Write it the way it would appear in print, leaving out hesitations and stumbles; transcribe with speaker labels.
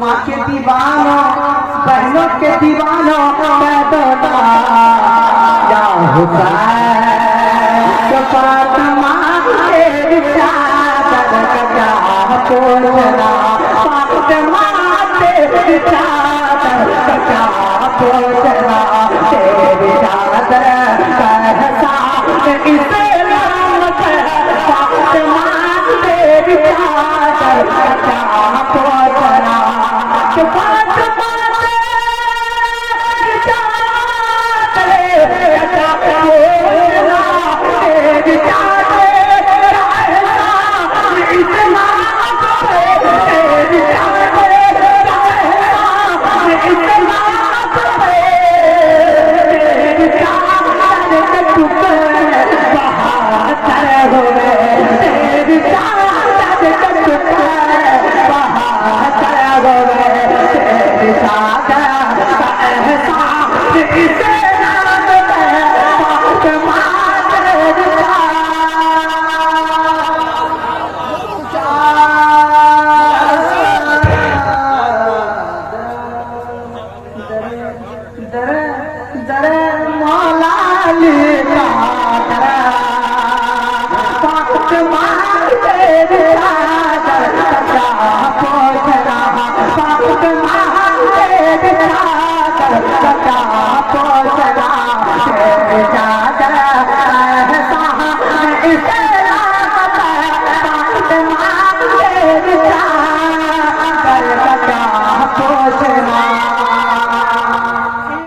Speaker 1: माँ के दीवानों बहनों के दीवानों पैदा या हुसैन फातिमा के चादर का क्या पोछना फातिमा के चादर का क्या पोछना तेरी चादर का एहसास इस्लाम से फातिमा तेरी चादर का क्या पोछना